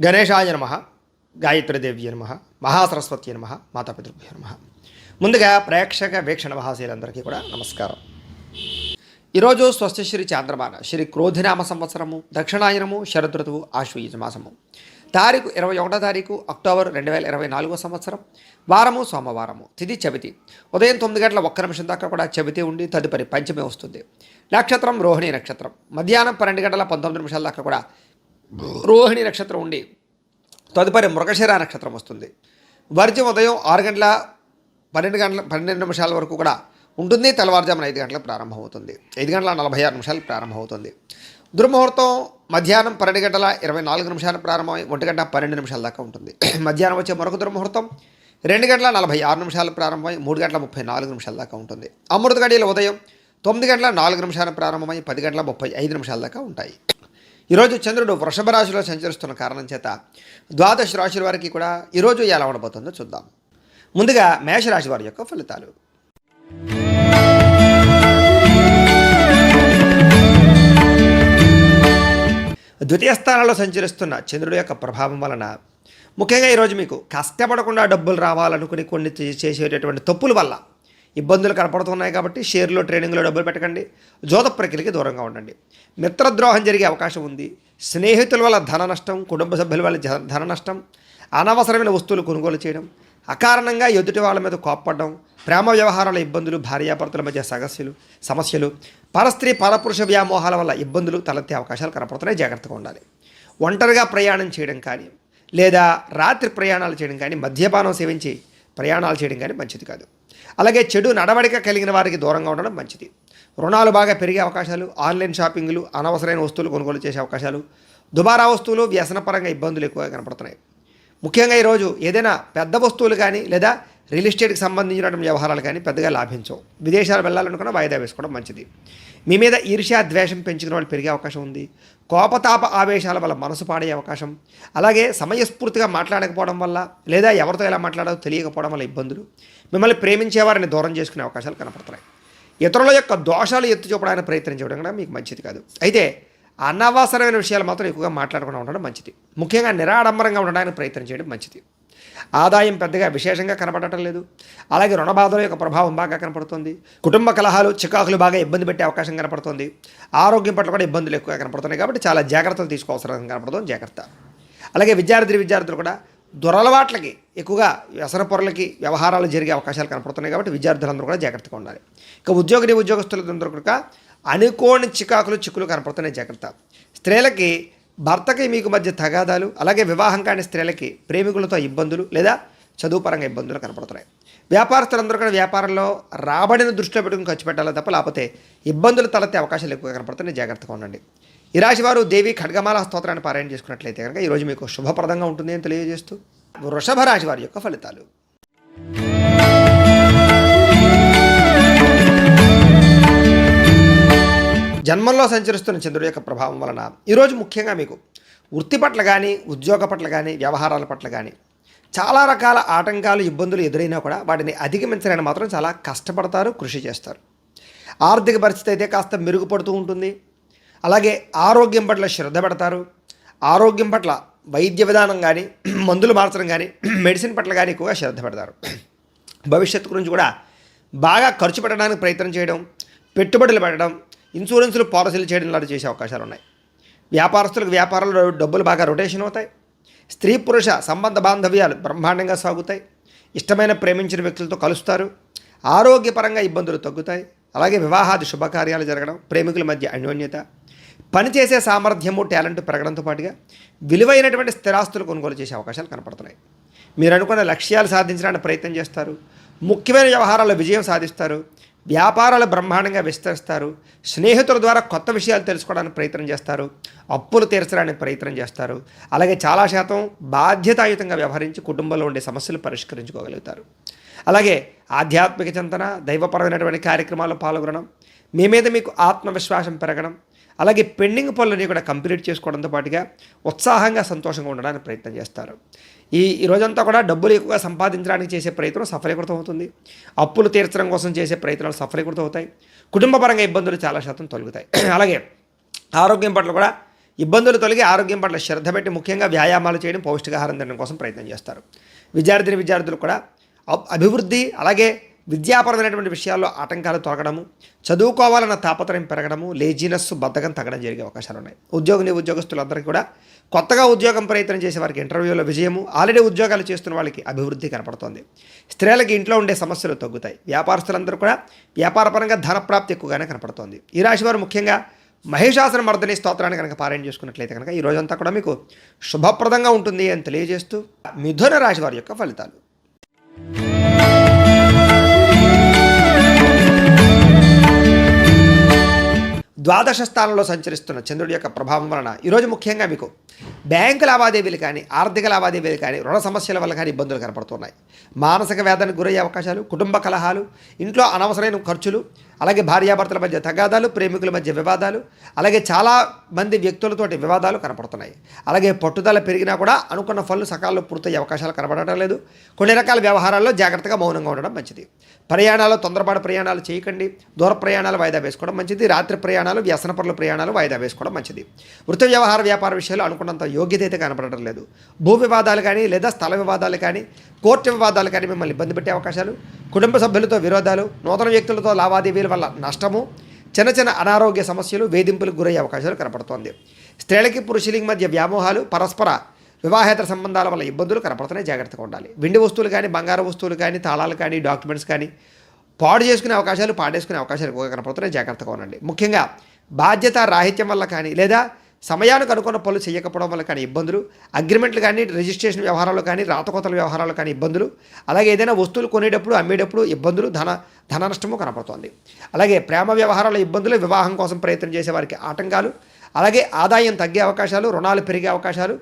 గణేశాయ నమః, గాయత్రీదేవ్య నమః, మహాసరస్వతి నమః, మాతాపితృభ్యో నమః. ముందుగా ప్రేక్షక వీక్షణ మహాశీలందరికీ కూడా నమస్కారం. ఈరోజు స్వస్తి శ్రీ చాంద్రమాన శ్రీ క్రోధినామ సంవత్సరము, దక్షిణాయనము, శరదృతువు, ఆశ్వయుజ మాసము. తారీఖు 21వ తారీఖు అక్టోబర్ 2024 సంవత్సరం. వారము సోమవారము. తిథి చవితి. ఉదయం 9 గంటల 1 నిమిషం దాకా కూడా చవితి ఉండి తదుపరి పంచమి వస్తుంది. నక్షత్రం రోహిణి నక్షత్రం. మధ్యాహ్నం 12 గంటల 19 నిమిషాల దాకా కూడా రోహిణి నక్షత్రం ఉండి తదుపరి మృగశిర నక్షత్రం వస్తుంది. వర్జ్యం ఉదయం 6 గంటల 12 నిమిషాల వరకు కూడా ఉంటుంది. తెల్లవారుజామున 5 గంటలకు ప్రారంభమవుతుంది. 5 గంటల 46 నిమిషాలకు ప్రారంభమవుతుంది. దుర్ముహూర్తం మధ్యాహ్నం 12 గంటల 24 నిమిషాలు ప్రారంభమై 1 గంట 12 నిమిషాల దాకా ఉంటుంది. మధ్యాహ్నం వచ్చే మరొక దుర్ముహూర్తం 2 గంటల 46 నిమిషాలు ప్రారంభమై 3 గంటల 34 నిమిషాల దాకా ఉంటుంది. అమృత గడియలు ఉదయం 9 గంటల 4 నిమిషాలు ప్రారంభమై 10 గంటల 35 నిమిషాల దాకా ఉంటాయి. ఈరోజు చంద్రుడు వృషభ రాశిలో సంచరిస్తున్న కారణం చేత ద్వాదశ రాశుల వారికి కూడా ఈరోజు ఎలా ఉండబోతుందో చూద్దాం. ముందుగా మేషరాశి వారి యొక్క ఫలితాలు. ద్వితీయ స్థానంలో సంచరిస్తున్న చంద్రుడి యొక్క ప్రభావం వలన ముఖ్యంగా ఈరోజు మీకు కష్టపడకుండా డబ్బులు రావాలనుకుని కొన్ని చేసేటటువంటి తప్పుల వల్ల ఇబ్బందులు కనపడుతున్నాయి. కాబట్టి షేర్లో ట్రేడింగ్లో డబ్బులు పెట్టకండి. జోద ప్రక్రియకి దూరంగా ఉండండి. మిత్రద్రోహం జరిగే అవకాశం ఉంది. స్నేహితుల వల్ల ధన నష్టం, కుటుంబ సభ్యుల వల్ల ధన నష్టం, అనవసరమైన వస్తువులు కొనుగోలు చేయడం, అకారణంగా ఎదుటి వాళ్ళ మీద కోప్పడడం, ప్రేమ వ్యవహారాల ఇబ్బందులు, భార్యాభర్తల మధ్య సమస్యలు, పరస్త్రీ పరపురుష వ్యామోహాల వల్ల ఇబ్బందులు తలెత్తే అవకాశాలు కనపడుతున్నాయి. జాగ్రత్తగా ఉండాలి. ఒంటరిగా ప్రయాణం చేయడం కానీ లేదా రాత్రి ప్రయాణాలు చేయడం కానీ, మద్యపానం సేవించి ప్రయాణాలు చేయడం కానీ మంచిది కాదు. అలాగే చెడు నడవడిక కలిగిన వారికి దూరంగా ఉండడం మంచిది. రుణాలు బాగా పెరిగే అవకాశాలు, ఆన్లైన్ షాపింగ్లు, అనవసరమైన వస్తువులు కొనుగోలు చేసే అవకాశాలు, దుబారా వస్తువులు, వ్యసనపరంగా ఇబ్బందులు ఎక్కువగా కనపడుతున్నాయి. ముఖ్యంగా ఈరోజు ఏదైనా పెద్ద వస్తువులు కానీ లేదా రియల్ ఎస్టేట్కి సంబంధించినటువంటి వ్యవహారాలు కానీ పెద్దగా లాభించవు. విదేశాలు వెళ్ళాలనుకున్న వాయిదా వేసుకోవడం మంచిది. మీ మీద ఈర్ష్య ద్వేషం పెంచుకునే వాళ్ళు పెరిగే అవకాశం ఉంది. కోపతాప ఆవేశాల వల్ల మనసు పాడే అవకాశం, అలాగే సమయస్ఫూర్తిగా మాట్లాడకపోవడం వల్ల లేదా ఎవరితో ఎలా మాట్లాడాలో తెలియకపోవడం వల్ల ఇబ్బందులు, మిమ్మల్ని ప్రేమించేవారిని దూరం చేసుకునే అవకాశాలు కనపడుతున్నాయి. ఇతరుల యొక్క దోషాలు ఎత్తి చూపడానికి ప్రయత్నం చేయడం కూడా మీకు మంచిది కాదు. అయితే అనవసరమైన విషయాలు మాత్రం ఎక్కువగా మాట్లాడకుండా ఉండడం మంచిది. ముఖ్యంగా నిరాడంబరంగా ఉండడానికి ప్రయత్నం చేయడం మంచిది. ఆదాయం పెద్దగా విశేషంగా కనపడటం లేదు. అలాగే రుణ బాధల యొక్క ప్రభావం బాగా కనపడుతుంది. కుటుంబ కలహాలు, చికాకులు బాగా ఇబ్బంది పెట్టే అవకాశం కనపడుతుంది. ఆరోగ్యం పట్ల కూడా ఇబ్బందులు ఎక్కువగా కనపడుతున్నాయి. కాబట్టి చాలా జాగ్రత్తలు తీసుకోవాల్సిన కనపడుతుంది. జాగ్రత్త. అలాగే విద్యార్థులు కూడా దురలవాట్లకి ఎక్కువగా వ్యసన పొరలకి వ్యవహారాలు జరిగే అవకాశాలు కనపడుతున్నాయి. కాబట్టి విద్యార్థులందరూ కూడా జాగ్రత్తగా ఉండాలి. ఇక ఉద్యోగస్తులందరూ కూడా అనుకోని చిక్కులు కనపడుతున్నాయి. జాగ్రత్త. స్త్రీలకి భర్తకి మీకు మధ్య తగాదాలు, అలాగే వివాహం కాని స్త్రీలకి ప్రేమికులతో ఇబ్బందులు లేదా చదువుపరంగా ఇబ్బందులు కనపడుతున్నాయి. వ్యాపారస్తులందరూ కూడా వ్యాపారంలో రాబడిని దృష్టిలో పెట్టుకుని ఖర్చు పెట్టాలి తప్ప లేకపోతే ఇబ్బందులు తలెత్తే అవకాశాలు ఎక్కువగా కనపడుతున్నాయి. జాగ్రత్తగా ఉండండి. ఈ రాశి వారు దేవి ఖడ్గమాల స్తోత్రాన్ని పారాయణ చేసుకున్నట్లయితే కనుక ఈరోజు మీకు శుభప్రదంగా ఉంటుంది అని తెలియజేస్తూ వృషభ రాశి వారి యొక్క ఫలితాలు. జన్మంలో సంచరిస్తున్న చంద్రుడి యొక్క ప్రభావం వలన ఈరోజు ముఖ్యంగా మీకు వృత్తి పట్ల కానీ, ఉద్యోగ పట్ల కానీ, వ్యవహారాల పట్ల కానీ చాలా రకాల ఆటంకాలు, ఇబ్బందులు ఎదురైనా కూడా వాటిని అధిగమించడానికి మాత్రం చాలా కష్టపడతారు, కృషి చేస్తారు. ఆర్థిక పరిస్థితి అయితే కాస్త మెరుగుపడుతూ ఉంటుంది. అలాగే ఆరోగ్యం పట్ల శ్రద్ధ పెడతారు. ఆరోగ్యం పట్ల వైద్య విధానం కానీ, మందులు మార్చడం కానీ, మెడిసిన్ పట్ల కానీ ఎక్కువగా శ్రద్ధ పెడతారు. భవిష్యత్తు గురించి కూడా బాగా ఖర్చు పెట్టడానికి ప్రయత్నం చేయడం, పెట్టుబడులు పెట్టడం, ఇన్సూరెన్సులు, పాలసీలు చేయడం లాంటి చేసే అవకాశాలు ఉన్నాయి. వ్యాపారస్తులకు వ్యాపారాల్లో డబ్బులు బాగా రొటేషన్ అవుతాయి. స్త్రీ పురుష సంబంధ బాంధవ్యాలు బ్రహ్మాండంగా సాగుతాయి. ఇష్టమైన ప్రేమించిన వ్యక్తులతో కలుస్తారు. ఆరోగ్యపరంగా ఇబ్బందులు తగ్గుతాయి. అలాగే వివాహాది శుభకార్యాలు జరగడం, ప్రేమికుల మధ్య అన్యోన్యత, పనిచేసే సామర్థ్యము, టాలెంట్ పెరగడంతో పాటుగా విలువైనటువంటి స్థిరాస్తులు కొనుగోలు చేసే అవకాశాలు కనపడుతున్నాయి. మీరు అనుకున్న లక్ష్యాలు సాధించడానికి ప్రయత్నం చేస్తారు. ముఖ్యమైన వ్యవహారాల్లో విజయం సాధిస్తారు. వ్యాపారాలు బ్రహ్మాండంగా విస్తరిస్తారు. స్నేహితుల ద్వారా కొత్త విషయాలు తెలుసుకోవడానికి ప్రయత్నం చేస్తారు. అప్పులు తీర్చడానికి ప్రయత్నం చేస్తారు. అలాగే చాలా శాతం బాధ్యతాయుతంగా వ్యవహరించి కుటుంబంలో ఉండే సమస్యలు పరిష్కరించుకోగలుగుతారు. అలాగే ఆధ్యాత్మిక చింతన, దైవపరమైనటువంటి కార్యక్రమాల్లో పాల్గొనడం, మీ మీద మీకు ఆత్మవిశ్వాసం పెరగడం, అలాగే పెండింగ్ పనులని కూడా కంప్లీట్ చేసుకోవడంతో పాటుగా ఉత్సాహంగా, సంతోషంగా ఉండడానికి ప్రయత్నం చేస్తారు. ఈ రోజంతా కూడా డబ్బులు ఎక్కువగా సంపాదించడానికి చేసే ప్రయత్నం సఫలీకృతం అవుతుంది. అప్పులు తీర్చడం కోసం చేసే ప్రయత్నాలు సఫలీకృతం అవుతాయి. కుటుంబపరంగా ఇబ్బందులు చాలా శాతం తొలగుతాయి. అలాగే ఆరోగ్యం పట్ల కూడా ఇబ్బందులు తొలగి ఆరోగ్యం పట్ల శ్రద్ధ పెట్టి ముఖ్యంగా వ్యాయామాలు చేయడం, పౌష్టికాహారం తినడం కోసం ప్రయత్నం చేస్తారు. విద్యార్థులు కూడా అభివృద్ధి అలాగే విద్యాపరమైనటువంటి విషయాల్లో ఆటంకాలు తొలగడము, చదువుకోవాలన్న తాపత్రయం పెరగడము, లేజినెస్ బద్ధకం తగ్గడం జరిగే అవకాశాలు ఉన్నాయి. ఉద్యోగస్తులందరికీ కూడా కొత్తగా ఉద్యోగం ప్రయత్నం చేసే వారికి ఇంటర్వ్యూలో విజయము, ఆల్రెడీ ఉద్యోగాలు చేస్తున్న వాళ్ళకి అభివృద్ధి కనపడుతోంది. స్త్రీలకి ఇంట్లో ఉండే సమస్యలు తగ్గుతాయి. వ్యాపారస్తులందరూ కూడా వ్యాపారపరంగా ధనప్రాప్తి ఎక్కువగానే కనపడుతోంది. ఈ రాశి వారు ముఖ్యంగా మహిషాసుర మర్దిని స్తోత్రాన్ని కనుక పారాయణ చేసుకున్నట్లయితే కనుక ఈ రోజంతా కూడా మీకు శుభప్రదంగా ఉంటుంది అని తెలియజేస్తూ మిథున రాశి వారి యొక్క ఫలితాలు. ద్వాదశ స్థానంలో సంచరిస్తున్న చంద్రుడి యొక్క ప్రభావం వలన ఈరోజు ముఖ్యంగా మీకు బ్యాంకు లావాదేవీలు కానీ, ఆర్థిక లావాదేవీలు కానీ, రుణ సమస్యల వల్ల కానీ ఇబ్బందులు కనపడుతున్నాయి. మానసిక వేదనకు గురయ్యే అవకాశాలు, కుటుంబ కలహాలు, ఇంట్లో అనవసరమైన ఖర్చులు, అలాగే భార్యాభర్తల మధ్య తగాదాలు, ప్రేమికుల మధ్య వివాదాలు, అలాగే చాలా మంది వ్యక్తులతోటి వివాదాలు కనపడుతున్నాయి. అలాగే పట్టుదల పెరిగినా కూడా అనుకున్న పనులు సకాలంలో పూర్తయ్యే అవకాశాలు కనపడటం లేదు. కొన్ని రకాల వ్యవహారాల్లో జాగ్రత్తగా మౌనంగా ఉండడం మంచిది. ప్రయాణాలు, తొందరపాటు ప్రయాణాలు చేయకండి. దూర ప్రయాణాలు వాయిదా వేసుకోవడం మంచిది. రాత్రి ప్రయాణాలు, వ్యసనపరుల ప్రయాణాలు వాయిదా వేసుకోవడం మంచిది. వృత్తి వ్యవహార వ్యాపార విషయాలు అనుకున్నంత యోగ్యత అయితే కనపడటం లేదు. భూ వివాదాలు కానీ, లేదా స్థల వివాదాలు కానీ, కోర్టు వివాదాలు కానీ మిమ్మల్ని ఇబ్బంది పెట్టే అవకాశాలు, కుటుంబ సభ్యులతో విరోధాలు, నూతన వ్యక్తులతో లావాదేవీల వల్ల నష్టము, చిన్న అనారోగ్య సమస్యలు, వేధింపులకు గురయ్యే అవకాశాలు కనపడుతోంది. స్త్రీలకి పురుషులకి మధ్య వ్యామోహాలు, పరస్పర వివాహేతర సంబంధాల వల్ల ఇబ్బందులు కనపడుతున్నాయి. జాగ్రత్తగా ఉండాలి. వెండి వస్తువులు కానీ, బంగారు వస్తువులు కానీ, తాళాలు కానీ, డాక్యుమెంట్స్ కానీ పాడు చేసుకునే అవకాశాలు, పాడేసుకునే అవకాశాలు ఎక్కువగా కనపడుతున్నాయి. జాగ్రత్తగా ఉండండి. ముఖ్యంగా బాధ్యత రాహిత్యం వల్ల కానీ, లేదా సమయానికి అనుకున్న పనులు చేయకపోవడం వల్ల కానీ ఇబ్బందులు, అగ్రిమెంట్లు కానీ, రిజిస్ట్రేషన్ వ్యవహారాలు కానీ, రాతకోతల వ్యవహారాలు కానీ ఇబ్బందులు, అలాగే ఏదైనా వస్తువులు కొనేటప్పుడు, అమ్మేటప్పుడు ఇబ్బందులు, ధన నష్టము కనపడుతోంది. అలాగే ప్రేమ వ్యవహారాల ఇబ్బందులు, వివాహం కోసం ప్రయత్నం చేసే వారికి ఆటంకాలు, అలాగే ఆదాయం తగ్గే అవకాశాలు, రుణాలు పెరిగే అవకాశాలు,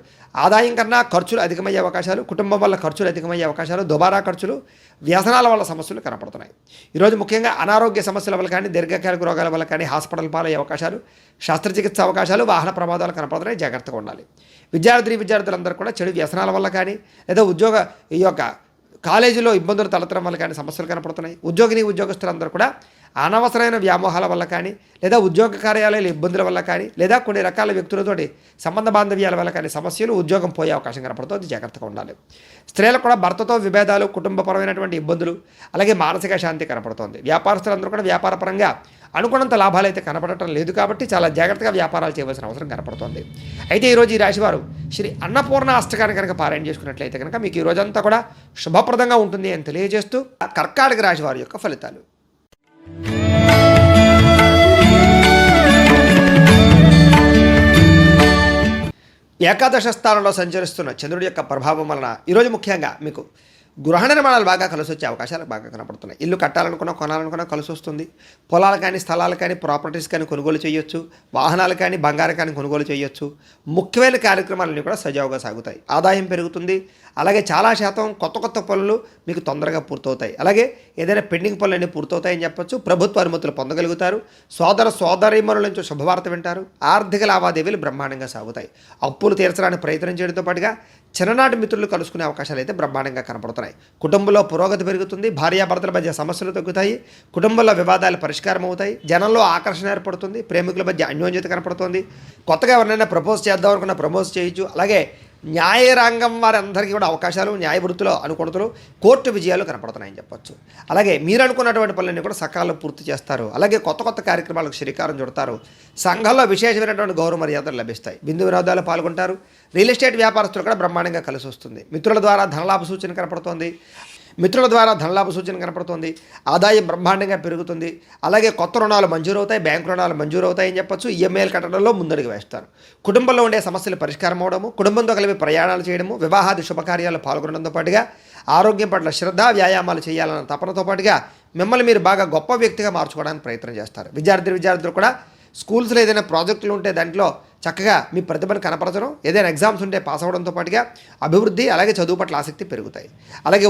ఆదాయం కన్నా ఖర్చులు అధికమయ్యే అవకాశాలు, కుటుంబం వల్ల ఖర్చులు అధికమయ్యే అవకాశాలు, దుబారా ఖర్చులు, వ్యసనాల వల్ల సమస్యలు కనపడుతున్నాయి. ఈరోజు ముఖ్యంగా అనారోగ్య సమస్యల వల్ల కానీ, దీర్ఘకాలిక రోగాల వల్ల కానీ హాస్పిటల్ పాలయ్యే అవకాశాలు, శస్త్రచికిత్స అవకాశాలు, వాహన ప్రమాదాలు కనపడుతున్నాయి. జాగ్రత్తగా ఉండాలి. విద్యార్థులందరూ కూడా చెడు వ్యసనాల వల్ల కానీ, లేదా ఈ యొక్క కాలేజీలో ఇబ్బందులు తలెత్తడం వల్ల కానీ సమస్యలు కనపడుతున్నాయి. ఉద్యోగస్తులందరూ కూడా అనవసరమైన వ్యామోహాల వల్ల కానీ, లేదా ఉద్యోగ కార్యాలయాల ఇబ్బందుల వల్ల కానీ, లేదా కొన్ని రకాల వ్యక్తులతోటి సంబంధ బాంధవ్యాల వల్ల కానీ సమస్యలు, ఉద్యోగం పోయే అవకాశం కనపడుతుంది. జాగ్రత్తగా ఉండాలి. స్త్రీలకు కూడా భర్తతో విభేదాలు, కుటుంబపరమైనటువంటి ఇబ్బందులు, అలాగే మానసిక శాంతి కనపడుతోంది. వ్యాపారస్తులందరూ కూడా వ్యాపారపరంగా అనుకున్నంత లాభాలు అయితే కనపడటం లేదు కాబట్టి చాలా జాగ్రత్తగా వ్యాపారాలు చేయవలసిన అవసరం కనపడుతోంది. అయితే ఈరోజు ఈ రాశివారు శ్రీ అన్నపూర్ణ అష్టకాన్ని కనుక పారాయణ చేసుకున్నట్లయితే కనుక మీకు ఈ రోజంతా కూడా శుభప్రదంగా ఉంటుంది అని తెలియజేస్తూ కర్కాటక రాశి వారి యొక్క ఫలితాలు. ఏకాదశ స్థానంలో సంచరిస్తున్న చంద్రుడి యొక్క ప్రభావం వలన ఈరోజు ముఖ్యంగా మీకు గృహ నిర్మాణాలు బాగా కలిసి వచ్చే అవకాశాలు బాగా కనపడుతున్నాయి. ఇల్లు కట్టాలనుకున్నా, కొనాలనుకున్నా కలిసి వస్తుంది. పొలాలు కానీ, స్థలాలు కానీ, ప్రాపర్టీస్ కానీ కొనుగోలు చేయొచ్చు. వాహనాలు కానీ, బంగారం కానీ కొనుగోలు చేయొచ్చు. ముఖ్యమైన కార్యక్రమాలన్నీ కూడా సజావుగా సాగుతాయి. ఆదాయం పెరుగుతుంది. అలాగే చాలా శాతం కొత్త పనులు మీకు తొందరగా పూర్తవుతాయి. అలాగే ఏదైనా పెండింగ్ పనులన్నీ పూర్తవుతాయని చెప్పొచ్చు. ప్రభుత్వ అనుమతులు పొందగలుగుతారు. సోదరీమణుల నుంచి శుభవార్త వింటారు. ఆర్థిక లావాదేవీలు బ్రహ్మాండంగా సాగుతాయి. అప్పులు తీర్చడానికి ప్రయత్నం చేయడంతో పాటుగా చిన్ననాటి మిత్రులు కలుసుకునే అవకాశాలు అయితే బ్రహ్మాండంగా కనపడుతున్నాయి. కుటుంబంలో పురోగతి పెరుగుతుంది. భార్యాభర్తల మధ్య సమస్యలు తగ్గుతాయి. కుటుంబంలో వివాదాలు పరిష్కారం అవుతాయి. జనంలో ఆకర్షణ ఏర్పడుతుంది. ప్రేమికుల మధ్య అన్యోన్యత కనపడుతుంది. కొత్తగా ఎవరినైనా ప్రపోజ్ చేద్దాం అనుకున్న ప్రపోజ్ చేయొచ్చు. అలాగే న్యాయరంగం వారందరికీ కూడా అవకాశాలు, న్యాయ వృత్తిలో అనుకూలతలు, కోర్టు విజయాలు కనపడుతున్నాయని చెప్పొచ్చు. అలాగే మీరు అనుకున్నటువంటి పనులన్నీ కూడా సకాలంలో పూర్తి చేస్తారు. అలాగే కొత్త కార్యక్రమాలకు శ్రీకారం చుడతారు. సంఘంలో విశేషమైనటువంటి గౌరవ మర్యాదలు లభిస్తాయి. బిందు వినోదాలు పాల్గొంటారు. రియల్ ఎస్టేట్ వ్యాపారస్తులు కూడా బ్రహ్మాండంగా కలిసి వస్తుంది. మిత్రుల ద్వారా ధనలాభ సూచన కనపడుతోంది. ఆదాయం బ్రహ్మాండంగా పెరుగుతుంది. అలాగే కొత్త రుణాలు మంజూరవుతాయి. బ్యాంకు రుణాలు మంజూరవుతాయని చెప్పొచ్చు. ఈఎంఐలు కట్టడంలో ముందడుగు వేస్తారు. కుటుంబంలో ఉండే సమస్యలు పరిష్కారం అవడము, కుటుంబంతో కలిపి ప్రయాణాలు చేయడము, వివాహాది శుభకార్యాలు పాల్గొనడంతో పాటుగా ఆరోగ్యం పట్ల శ్రద్ధ, వ్యాయామాలు చేయాలన్న తపనతో పాటుగా మిమ్మల్ని మీరు బాగా గొప్ప వ్యక్తిగా మార్చుకోవడానికి ప్రయత్నం చేస్తారు. విద్యార్థులు కూడా స్కూల్స్లో ఏదైనా ప్రాజెక్టులు ఉంటే దాంట్లో చక్కగా మీ ప్రతిభను కనపరచడం, ఏదైనా ఎగ్జామ్స్ ఉంటే పాస్ అవ్వడంతో పాటుగా అభివృద్ధి, అలాగే చదువు పట్ల ఆసక్తి పెరుగుతాయి. అలాగే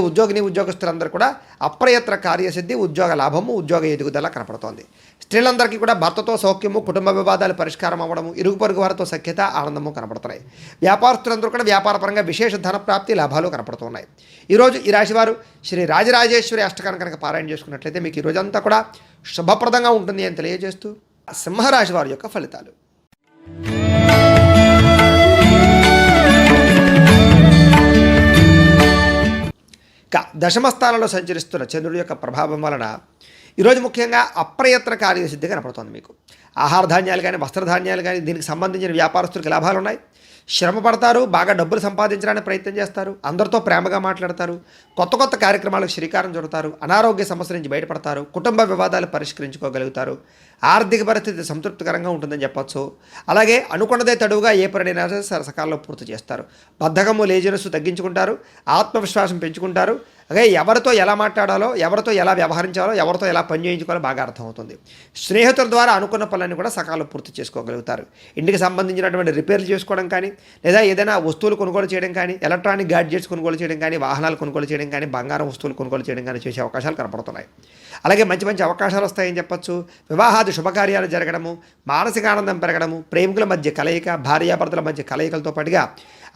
ఉద్యోగస్తులందరూ కూడా అప్రయత్న కార్యసిద్ధి, ఉద్యోగ లాభము, ఉద్యోగ ఎదుగుదల కనపడుతోంది. స్త్రీలందరికీ కూడా భర్తతో సౌఖ్యము, కుటుంబ వివాదాలు పరిష్కారం అవ్వడము, ఇరుగు పొరుగు వారితో సఖ్యత, ఆనందము కనపడుతున్నాయి. వ్యాపారస్తులందరూ కూడా వ్యాపారపరంగా విశేష ధన ప్రాప్తి, లాభాలు కనపడుతున్నాయి. ఈరోజు ఈ రాశివారు శ్రీ రాజరాజేశ్వరి అష్టకాన్ని కనుక పారాయణ చేసుకున్నట్లయితే మీకు ఈ రోజంతా కూడా శుభప్రదంగా ఉంటుంది అని తెలియజేస్తూ సింహరాశి వారి యొక్క ఫలితాలు. దశమ స్థానంలో సంచరిస్తున్న చంద్రుడి యొక్క ప్రభావం వలన ఈరోజు ముఖ్యంగా అప్రయత్న కార్యసిద్ధి కనపడుతుంది మీకు. ఆహార ధాన్యాలు కానీ వస్త్రధాన్యాలు కానీ దీనికి సంబంధించిన వ్యాపారస్తులకు లాభాలు ఉన్నాయి. శ్రమ పడతారు, బాగా డబ్బులు సంపాదించడానికి ప్రయత్నం చేస్తారు, అందరితో ప్రేమగా మాట్లాడతారు, కొత్త కొత్త కార్యక్రమాలకు శ్రీకారం చుడతారు, అనారోగ్య సమస్యల నుంచి బయటపడతారు, కుటుంబ వివాదాలు పరిష్కరించుకోగలుగుతారు, ఆర్థిక పరిస్థితి సంతృప్తికరంగా ఉంటుందని చెప్పొచ్చు. అలాగే అనుకున్నదే తడువుగా ఏ పనినైనా సకాలంలో పూర్తి చేస్తారు. బద్ధకము లేజినెస్ తగ్గించుకుంటారు, ఆత్మవిశ్వాసం పెంచుకుంటారు. అలాగే ఎవరితో ఎలా మాట్లాడాలో, ఎవరితో ఎలా వ్యవహరించాలో, ఎవరితో ఎలా పని చేయించుకోవాలో బాగా అర్థమవుతుంది. స్నేహితుల ద్వారా అనుకున్న పనులన్నీ కూడా సకాలంలో పూర్తి చేసుకోగలుగుతారు. ఇంటికి సంబంధించినటువంటి రిపేర్లు చేసుకోవడం కానీ, లేదా ఏదైనా వస్తువులు కొనుగోలు చేయడం కానీ, ఎలక్ట్రానిక్ గ్యాడ్జెట్స్ కొనుగోలు చేయడం కానీ, వాహనాలు కొనుగోలు చేయడం కానీ, బంగారం వస్తువులు కొనుగోలు చేయడం కానీ చేసే అవకాశాలు కనపడుతున్నాయి. అలాగే మంచి మంచి అవకాశాలు వస్తాయని చెప్పొచ్చు. వివాహాది శుభకార్యాలు జరగడము, మానసిక ఆనందం పెరగడము, ప్రేమికుల మధ్య కలయిక, భార్యాభర్తల మధ్య కలయికలతో పాటుగా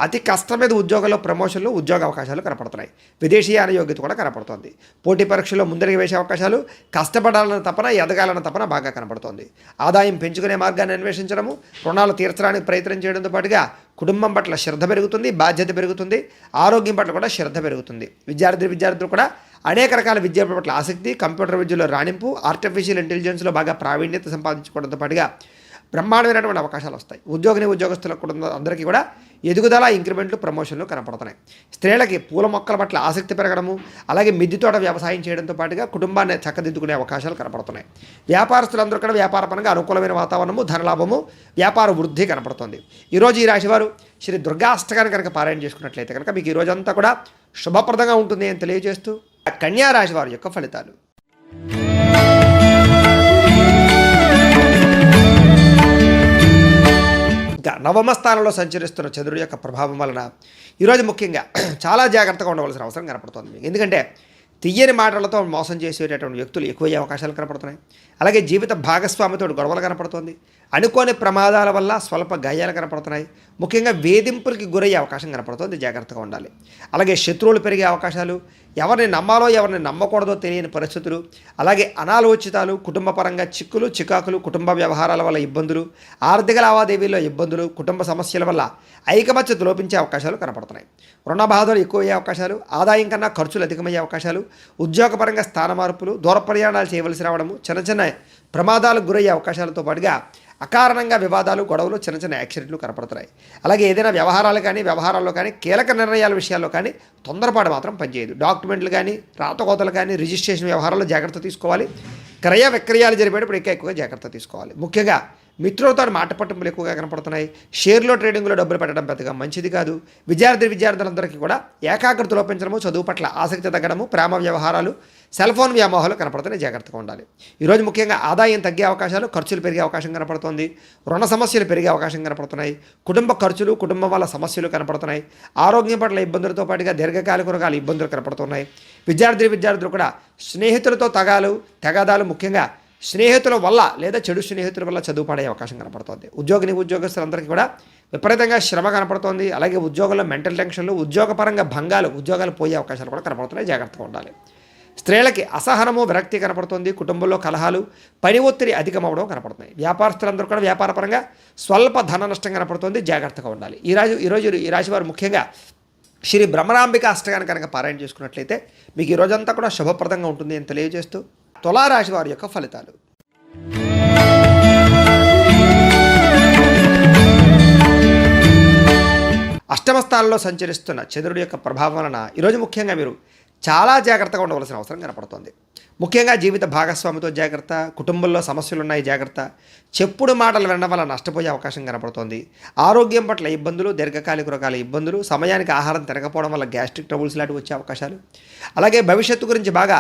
అతి కష్టం మీద ఉద్యోగంలో ప్రమోషన్లు, ఉద్యోగ అవకాశాలు కనపడుతున్నాయి. విదేశీయాన యోగ్యత కూడా కనపడుతోంది. పోటీ పరీక్షల్లో ముందరికి వేసే అవకాశాలు, కష్టపడాలన్న తపన, ఎదగాలన్న తపన బాగా కనపడుతోంది. ఆదాయం పెంచుకునే మార్గాన్ని అన్వేషించడము, రుణాలు తీర్చడానికి ప్రయత్నం చేయడంతో పాటుగా కుటుంబం పట్ల శ్రద్ధ పెరుగుతుంది, బాధ్యత పెరుగుతుంది, ఆరోగ్యం పట్ల కూడా శ్రద్ధ పెరుగుతుంది. విద్యార్థులు కూడా అనేక రకాల విద్య పట్ల ఆసక్తి, కంప్యూటర్ విద్యలో రాణింపు, ఆర్టిఫిషియల్ ఇంటెలిజెన్స్లో బాగా ప్రావీణ్యత సంపాదించుకోవడంతో పాటుగా బ్రహ్మాండమైనటువంటి అవకాశాలు వస్తాయి. ఉద్యోగస్తులకు కూడా అందరికీ కూడా ఎదుగుదల, ఇంక్రిమెంట్లు, ప్రమోషన్లు కనపడుతున్నాయి. స్త్రీలకి పూల మొక్కల పట్ల ఆసక్తి పెరగడము, అలాగే మిద్దె తోట వ్యవసాయం చేయడంతో పాటుగా కుటుంబాన్ని చక్కదిద్దుకునే అవకాశాలు కనపడుతున్నాయి. వ్యాపారస్తులందరూ కూడా వ్యాపారపరంగా అనుకూలమైన వాతావరణము, ధనలాభము, వ్యాపార వృద్ధి కనపడుతుంది. ఈరోజు ఈ రాశివారు శ్రీ దుర్గాష్టకాన్ని కనుక పారాయణ చేసుకున్నట్లయితే కనుక మీకు ఈ రోజంతా కూడా శుభప్రదంగా ఉంటుంది అని తెలియజేస్తూ కన్యా రాశి వారి యొక్క ఫలితాలు. నవమ స్థానంలో సంచరిస్తున్న చంద్రుడి యొక్క ప్రభావం వలన ఈరోజు ముఖ్యంగా చాలా జాగ్రత్తగా ఉండవలసిన అవసరం కనపడుతుంది మీకు. ఎందుకంటే తీయని మాటలతో మోసం చేసేటటువంటి వ్యక్తులు ఎక్కువయ్యే అవకాశాలు కనపడుతున్నాయి. అలాగే జీవిత భాగస్వామితో గొడవలు కనపడుతుంది. అనుకోని ప్రమాదాల వల్ల స్వల్ప గాయాలు కనపడుతున్నాయి. ముఖ్యంగా వేధింపులకి గురయ్యే అవకాశం కనపడుతుంది, జాగ్రత్తగా ఉండాలి. అలాగే శత్రువులు పెరిగే అవకాశాలు, ఎవరిని నమ్మాలో ఎవరిని నమ్మకూడదో తెలియని పరిస్థితులు, అలాగే అనాలోచితాలు, కుటుంబపరంగా చిక్కులు, చికాకులు, కుటుంబ వ్యవహారాల వల్ల ఇబ్బందులు, ఆర్థిక లావాదేవీల్లో ఇబ్బందులు, కుటుంబ సమస్యల వల్ల ఐకమత్యత లోపించే అవకాశాలు కనపడుతున్నాయి. రుణ బాధలు ఎక్కువయ్యే అవకాశాలు, ఆదాయం కన్నా ఖర్చులు అధికమయ్యే అవకాశాలు, ఉద్యోగపరంగా స్థాన మార్పులు, దూర ప్రయాణాలు చేయవలసి రావడము, చిన్న చిన్న ప్రమాదాలకు గురయ్యే అవకాశాలతో పాటుగా అకారణంగా వివాదాలు, గొడవలు, చిన్న చిన్న యాక్సిడెంట్లు కనపడుతున్నాయి. అలాగే ఏదైనా వ్యవహారాల్లో కానీ కీలక నిర్ణయాల విషయాల్లో కానీ తొందరపాటు మాత్రం పనిచేయదు. డాక్యుమెంట్లు కానీ, రాతకోతలు కానీ, రిజిస్ట్రేషన్ వ్యవహారాల్లో జాగ్రత్త తీసుకోవాలి. క్రయ విక్రయాలు జరిపేటప్పుడు ఎక్కువగా జాగ్రత్త తీసుకోవాలి. ముఖ్యంగా మిత్రులతో మాట పట్టింపులు ఎక్కువగా కనపడుతున్నాయి. షేర్లో, ట్రేడింగ్లో డబ్బులు పెట్టడం పెద్దగా మంచిది కాదు. విద్యార్థులందరికీ కూడా ఏకాగ్రత లోపించడము, చదువు పట్ల ఆసక్తి తగ్గడము, ప్రేమ వ్యవహారాలు, సెల్ ఫోన్ వ్యామోహాలు కనపడుతున్నాయి, జాగ్రత్తగా ఉండాలి. ఈరోజు ముఖ్యంగా ఆదాయం తగ్గే అవకాశాలు, ఖర్చులు పెరిగే అవకాశం కనపడుతుంది. రుణ సమస్యలు పెరిగే అవకాశం కనపడుతున్నాయి. కుటుంబ ఖర్చులు, కుటుంబం వల్ల సమస్యలు కనపడుతున్నాయి. ఆరోగ్యం పట్ల ఇబ్బందులతో పాటుగా దీర్ఘకాలిక రకాల ఇబ్బందులు కనపడుతున్నాయి. విద్యార్థులు కూడా స్నేహితులతో తగాదాలు, ముఖ్యంగా స్నేహితుల వల్ల లేదా చెడు స్నేహితుల వల్ల చదువు పడే అవకాశం కనపడుతుంది. ఉద్యోగస్తులందరికీ కూడా విపరీతంగా శ్రమ కనపడుతోంది. అలాగే ఉద్యోగంలో మెంటల్ టెన్షన్లు, ఉద్యోగపరంగా భంగాలు, ఉద్యోగాలు పోయే అవకాశాలు కూడా కనపడుతున్నాయి, జాగ్రత్తగా ఉండాలి. స్త్రీలకి అసహనము, విరక్తి కనపడుతుంది. కుటుంబంలో కలహాలు, పని ఒత్తిడి అధికమవడం కనపడుతున్నాయి. వ్యాపారస్తులందరూ కూడా వ్యాపారపరంగా స్వల్ప ధన నష్టం కనపడుతుంది, జాగ్రత్తగా ఉండాలి. ఈరోజు ఈ రాశి వారు ముఖ్యంగా శ్రీ బ్రహ్మరాంబిక అష్టకాన్ని కనుక పారాయణ చేసుకున్నట్లయితే మీకు ఈ రోజంతా కూడా శుభప్రదంగా ఉంటుంది అని తెలియజేస్తూ తులారాశి వారి యొక్క ఫలితాలు. అష్టమ స్థానంలో సంచరిస్తున్న చంద్రుడి యొక్క ప్రభావం వలన ఈరోజు ముఖ్యంగా మీరు చాలా జాగ్రత్తగా ఉండవలసిన అవసరం కనపడుతుంది. ముఖ్యంగా జీవిత భాగస్వామితో జాగ్రత్త, కుటుంబంలో సమస్యలు ఉన్నాయి జాగ్రత్త, చెప్పుడు మాటలు వినడం వల్ల నష్టపోయే అవకాశం కనపడుతోంది. ఆరోగ్యం పట్ల ఇబ్బందులు, దీర్ఘకాలిక రకాల ఇబ్బందులు, సమయానికి ఆహారం తినకపోవడం వల్ల గ్యాస్ట్రిక్ ట్రబుల్స్ లాంటివి వచ్చే అవకాశాలు, అలాగే భవిష్యత్తు గురించి బాగా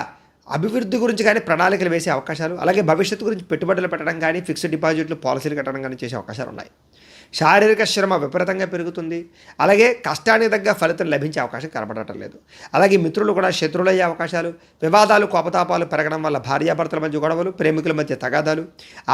అభివృద్ధి గురించి కానీ ప్రణాళికలు వేసే అవకాశాలు, అలాగే భవిష్యత్తు గురించి పెట్టుబడులు పెట్టడం కానీ, ఫిక్స్డ్ డిపాజిట్లు, పాలసీలు కట్టడం కానీ చేసే అవకాశాలు ఉన్నాయి. శారీరక శ్రమ విపరీతంగా పెరుగుతుంది. అలాగే కష్టానికి తగ్గ ఫలితం లభించే అవకాశం కనపడటం లేదు. అలాగే మిత్రులు కూడా శత్రువులయ్యే అవకాశాలు, వివాదాలు, కోపతాపాలు పెరగడం వల్ల భార్యాభర్తల మధ్య గొడవలు, ప్రేమికుల మధ్య తగాదాలు,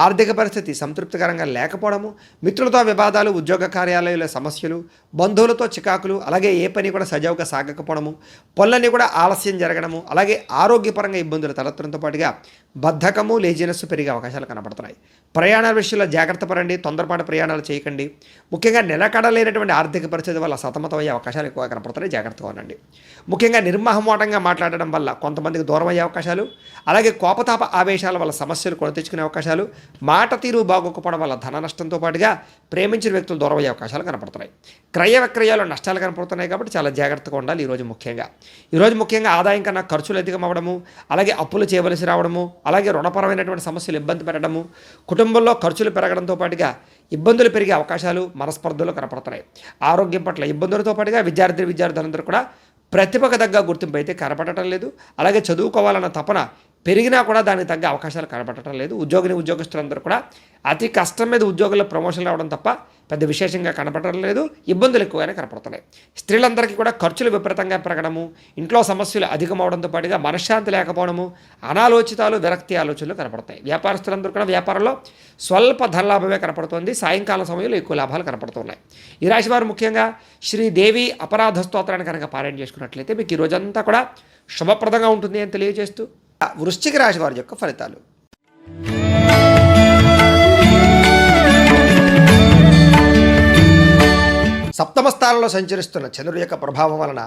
ఆర్థిక పరిస్థితి సంతృప్తికరంగా లేకపోవడము, మిత్రులతో వివాదాలు, ఉద్యోగ కార్యాలయాల సమస్యలు, బంధువులతో చికాకులు, అలాగే ఏ పని కూడా సజావుగా సాగకపోవడము, పనులన్నీ కూడా ఆలస్యం జరగడము, అలాగే ఆరోగ్యపరంగా ఇబ్బందులు తలెత్తడంతో పాటుగా బద్ధకము, లేజినెస్ పెరిగే అవకాశాలు కనపడుతున్నాయి. ప్రయాణాల విషయంలో జాగ్రత్త పడండి, తొందరపాటు ప్రయాణాలు చేయకండి. ముఖ్యంగా నిలకడలేనటువంటి ఆర్థిక పరిస్థితి వల్ల సతమతమయ్యే అవకాశాలు ఎక్కువ కనపడుతున్నాయి, జాగ్రత్తగా ఉండండి. ముఖ్యంగా నిర్మహమాటంగా మాట్లాడడం వల్ల కొంతమందికి దూరం అయ్యే అవకాశాలు, అలాగే కోపతాప ఆవేశాల వల్ల సమస్యలు కొని తెచ్చుకునే అవకాశాలు, మాట తీరు బాగోకపోవడం వల్ల ధన నష్టంతో పాటుగా ప్రేమించిన వ్యక్తులు దూరం అయ్యే అవకాశాలు కనపడుతున్నాయి. క్రయ విక్రయాలు నష్టాలు కనపడుతున్నాయి కాబట్టి చాలా జాగ్రత్తగా ఉండాలి. ఈరోజు ముఖ్యంగా ఆదాయం కన్నా ఖర్చులు అధికం అవ్వడము, అలాగే అప్పులు చేయవలసి రావడము, అలాగే రుణపరమైనటువంటి సమస్యలు ఇబ్బంది పెట్టడము, కుటుంబంలో ఖర్చులు పెరగడంతో పాటుగా ఇబ్బందులు పెరిగే అవకాశాలు, మనస్పర్ధలు కనపడుతున్నాయి. ఆరోగ్యం పట్ల ఇబ్బందులతో పాటుగా విద్యార్థులందరూ కూడా ప్రతిభకు తగ్గ గుర్తింపు అయితే కనపడటం లేదు. అలాగే చదువుకోవాలన్న తపన పెరిగినా కూడా దానికి తగ్గ అవకాశాలు కనపడటం లేదు. ఉద్యోగస్తులందరూ కూడా అతి కష్టం మీద ఉద్యోగుల్లో ప్రమోషన్ రావడం తప్ప పెద్ద విశేషంగా కనపడటం లేదు. ఇబ్బందులు ఎక్కువగానే కనపడుతున్నాయి. స్త్రీలందరికీ కూడా ఖర్చులు విపరీతంగా పెరగడము, ఇంట్లో సమస్యలు అధికమవడంతో పాటుగా మనశ్శాంతి లేకపోవడము, అనాలోచితాలు, విరక్తి ఆలోచనలు కనపడతాయి. వ్యాపారస్తులందరూ కూడా వ్యాపారంలో స్వల్ప ధనలాభమే కనపడుతుంది. సాయంకాలం సమయంలో ఎక్కువ లాభాలు కనపడుతున్నాయి. ఈ రాశి వారు ముఖ్యంగా శ్రీదేవి అపరాధ స్తోత్రాన్ని కనుక పారాయణ చేసుకున్నట్లయితే మీకు ఈ రోజంతా కూడా శుభప్రదంగా ఉంటుంది అని తెలియజేస్తూ వృశ్చిక రాశి వారి యొక్క ఫలితాలు. సప్తమ స్థానంలో సంచరిస్తున్న చంద్రుడి యొక్క ప్రభావం వలన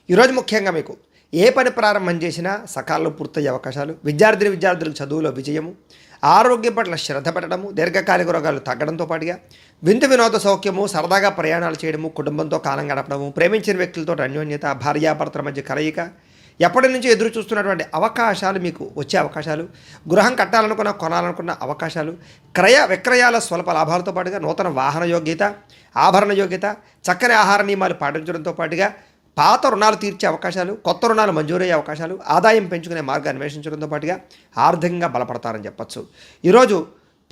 ఈరోజు ముఖ్యంగా మీకు ఏ పని ప్రారంభం చేసినా సకాలంలో పూర్తయ్యే అవకాశాలు, విద్యార్థులకు చదువులో విజయము, ఆరోగ్యం పట్ల శ్రద్ధ పెట్టడము, దీర్ఘకాలిక రోగాలు తగ్గడంతో పాటుగా విందు వినోద సౌఖ్యము, సరదాగా ప్రయాణాలు చేయడము, కుటుంబంతో కాలం గడపడము, ప్రేమించిన వ్యక్తులతో అన్యోన్యత, భార్యాభర్తల మధ్య కలయిక, ఎప్పటి నుంచి ఎదురు చూస్తున్నటువంటి అవకాశాలు మీకు వచ్చే అవకాశాలు, గృహం కట్టాలనుకున్న కొనాలనుకున్న అవకాశాలు, క్రయ విక్రయాల స్వల్ప లాభాలతో పాటుగా నూతన వాహన యోగ్యత, ఆభరణ యోగ్యత, చక్కని ఆహార నియమాలు పాటించడంతో పాటుగా పాత రుణాలు తీర్చే అవకాశాలు, కొత్త రుణాలు మంజూరయ్యే అవకాశాలు, ఆదాయం పెంచుకునే మార్గాన్ని అన్వేషించడంతో పాటుగా ఆర్థికంగా బలపడతారని చెప్పచ్చు. ఈరోజు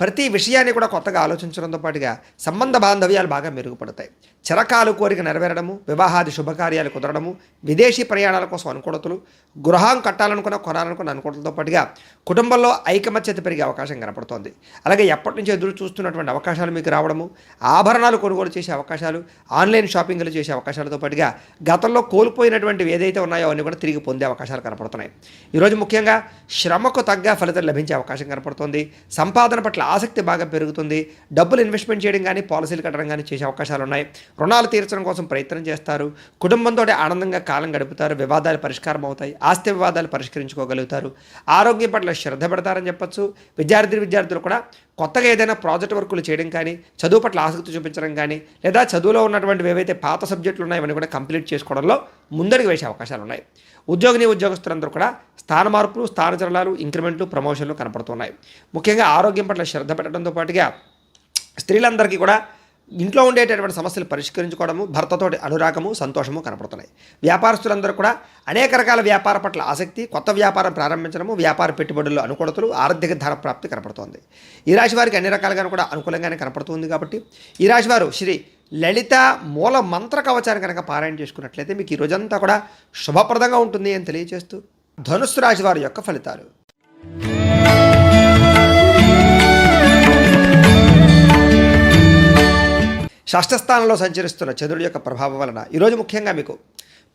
ప్రతి విషయాన్ని కూడా కొత్తగా ఆలోచించడంతో పాటుగా సంబంధ బాంధవ్యాలు బాగా మెరుగుపడతాయి. చిరకాలు కోరిక నెరవేరడము, వివాహాది శుభకార్యాలు కుదరడము, విదేశీ ప్రయాణాల కోసం అనుకూలతలు, గృహం కొనాలనుకున్న అనుకూలతలతో పాటుగా కుటుంబంలో ఐకమత్యత పెరిగే అవకాశం కనపడుతోంది. అలాగే ఎప్పటి నుంచో ఎదురు చూస్తున్నటువంటి అవకాశాలు మీకు రావడము, ఆభరణాలు కొనుగోలు చేసే అవకాశాలు, ఆన్లైన్ షాపింగ్లు చేసే అవకాశాలతో పాటుగా గతంలో కోల్పోయినటువంటివి ఏదైతే ఉన్నాయో అవన్నీ కూడా తిరిగి పొందే అవకాశాలు కనపడుతున్నాయి. ఈరోజు ముఖ్యంగా శ్రమకు తగ్గ ఫలితం లభించే అవకాశం కనపడుతుంది. సంపాదన పట్ల ఆసక్తి బాగా పెరుగుతుంది. డబ్బులు ఇన్వెస్ట్మెంట్ చేయడం కానీ, పాలసీలు కట్టడం కానీ చేసే అవకాశాలు ఉన్నాయి. రుణాలు తీర్చడం కోసం ప్రయత్నం చేస్తారు. కుటుంబంతో ఆనందంగా కాలం గడుపుతారు. వివాదాలు పరిష్కారం అవుతాయి. ఆస్తి వివాదాలు పరిష్కరించుకోగలుగుతారు. ఆరోగ్యం పట్ల శ్రద్ధ పెడతారని చెప్పచ్చు. విద్యార్థులు కూడా కొత్తగా ఏదైనా ప్రాజెక్ట్ వర్కులు చేయడం కానీ, చదువు పట్ల ఆసక్తి చూపించడం కానీ, లేదా చదువులో ఉన్నటువంటివి ఏవైతే పాత సబ్జెక్టులు ఉన్నాయో అవన్నీ కూడా కంప్లీట్ చేసుకోవడంలో ముందడుగు వేసే అవకాశాలు ఉన్నాయి. ఉద్యోగస్తులందరూ కూడా స్థాన మార్పులు, స్థానచలనాలు, ఇంక్రిమెంట్లు, ప్రమోషన్లు కనపడుతున్నాయి. ముఖ్యంగా ఆరోగ్యం పట్ల శ్రద్ధ పెట్టడంతో పాటుగా స్త్రీలందరికీ కూడా ఇంట్లో ఉండేటటువంటి సమస్యలు పరిష్కరించుకోవడము, భర్తతోటి అనురాగము, సంతోషము కనపడుతున్నాయి. వ్యాపారస్తులందరూ కూడా అనేక రకాల వ్యాపార పట్ల ఆసక్తి, కొత్త వ్యాపారం ప్రారంభించడము, వ్యాపార పెట్టుబడుల్లో అనుకూలతలు, ఆర్థిక ధన ప్రాప్తి కనపడుతోంది. ఈ రాశి వారికి అన్ని రకాలుగా కూడా అనుకూలంగానే కనపడుతుంది. కాబట్టి ఈ రాశి వారు శ్రీ లలిత మూల మంత్ర కవచాన్ని కనుక పారాయణ చేసుకున్నట్లయితే మీకు ఈ రోజంతా కూడా శుభప్రదంగా ఉంటుంది అని తెలియజేస్తూ ధనుస్సు రాశి వారి యొక్క ఫలితాలు. షష్ఠ స్థానంలో సంచరిస్తున్న చంద్రుడి యొక్క ప్రభావం వలన ఈరోజు ముఖ్యంగా మీకు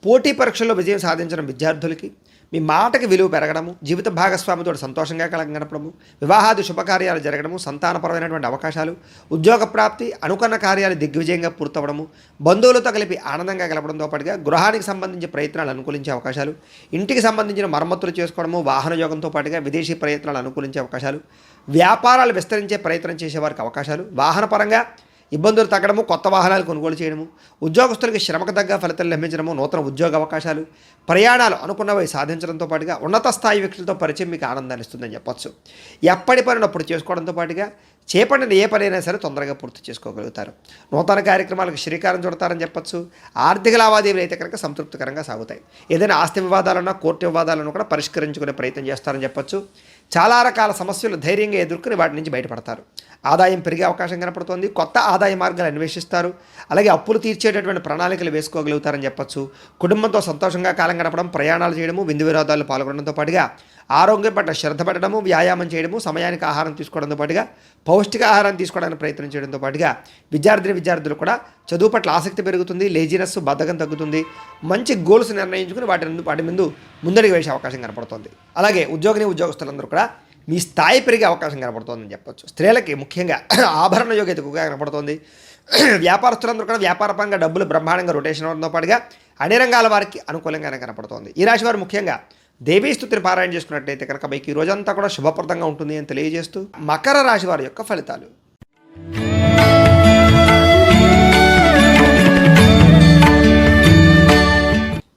పోటీ పరీక్షల్లో విజయం సాధించడం విద్యార్థులకి, మీ మాటకి విలువ పెరగడము, జీవిత భాగస్వామితో సంతోషంగా గడపడము, వివాహాది శుభకార్యాలు జరగడము, సంతానపరమైనటువంటి అవకాశాలు, ఉద్యోగ ప్రాప్తి, అనుకున్న కార్యాలు దిగ్విజయంగా పూర్తవడము, బంధువులతో కలిపి ఆనందంగా గడపడంతో పాటుగా గృహానికి సంబంధించి ప్రయత్నాలు అనుకూలించే అవకాశాలు, ఇంటికి సంబంధించిన మరమ్మతులు చేసుకోవడము, వాహన యోగంతో పాటుగా విదేశీ ప్రయత్నాలు అనుకూలించే అవకాశాలు, వ్యాపారాలు విస్తరించే ప్రయత్నం చేసేవారికి అవకాశాలు, వాహనపరంగా ఇబ్బందులు తగ్గడము, కొత్త వాహనాలు కొనుగోలు చేయడము, ఉద్యోగస్తులకి శ్రమకు తగ్గ ఫలితాలు లభించడము, నూతన ఉద్యోగ అవకాశాలు, ప్రయాణాలు అనుకున్నవి సాధించడంతో పాటుగా ఉన్నత స్థాయి వ్యక్తులతో పరిచయం మీకు ఆనందాన్ని ఇస్తుందని చెప్పొచ్చు. ఎప్పటి పనిని అప్పుడు చేసుకోవడంతో పాటుగా చేపట్టిన ఏ పనైనా సరే తొందరగా పూర్తి చేసుకోగలుగుతారు. నూతన కార్యక్రమాలకు శ్రీకారం చుడతారని చెప్పొచ్చు. ఆర్థిక లావాదేవీలు అయితే కనుక సంతృప్తికరంగా సాగుతాయి. ఏదైనా ఆస్తి వివాదాలన్నా, కోర్టు వివాదాలను కూడా పరిష్కరించుకునే ప్రయత్నం చేస్తారని చెప్పొచ్చు. చాలా రకాల సమస్యలు ధైర్యంగా ఎదుర్కొని వాటి నుంచి బయటపడతారు. ఆదాయం పెరిగే అవకాశం కనపడుతోంది. కొత్త ఆదాయ మార్గాలు అన్వేషిస్తారు. అలాగే అప్పులు తీర్చేటటువంటి ప్రణాళికలు వేసుకోగలుగుతారని చెప్పొచ్చు. కుటుంబంతో సంతోషంగా కాలం గడపడం, ప్రయాణాలు చేయడము, విందు వినోదాలు పాల్గొనడంతో పాటుగా ఆరోగ్యం పట్ల శ్రద్ధ పెట్టడము, వ్యాయామం చేయడము, సమయానికి ఆహారం తీసుకోవడంతో పాటుగా పౌష్టిక ఆహారాన్ని తీసుకోవడానికి ప్రయత్నం చేయడంతో పాటుగా విద్యార్థులు కూడా చదువు పట్ల ఆసక్తి పెరుగుతుంది. లేజినెస్, బద్ధకం తగ్గుతుంది. మంచి గోల్స్ నిర్ణయించుకుని వాటి ముందు ముందడుగు వేసే అవకాశం కనపడుతుంది. అలాగే ఉద్యోగస్తులందరూ కూడా మీ స్థాయి పెరిగే అవకాశం కనపడుతోందని చెప్పొచ్చు. స్త్రీలకి ముఖ్యంగా ఆభరణ యోగ్యత ఎక్కువగా కనపడుతోంది. వ్యాపారస్తులందరూ కూడా వ్యాపారపరంగా డబ్బులు బ్రహ్మాండంగా రొటేషన్ అవడంతో పాటుగా అన్ని రంగాల వారికి అనుకూలంగానే కనపడుతోంది. ఈ రాశి వారు ముఖ్యంగా దేవీ స్తుతిని పారాయణ చేసుకున్నట్లయితే కనుక మీకు ఈ రోజంతా కూడా శుభప్రదంగా ఉంటుంది అని తెలియజేస్తూ మకర రాశి వారి యొక్క ఫలితాలు.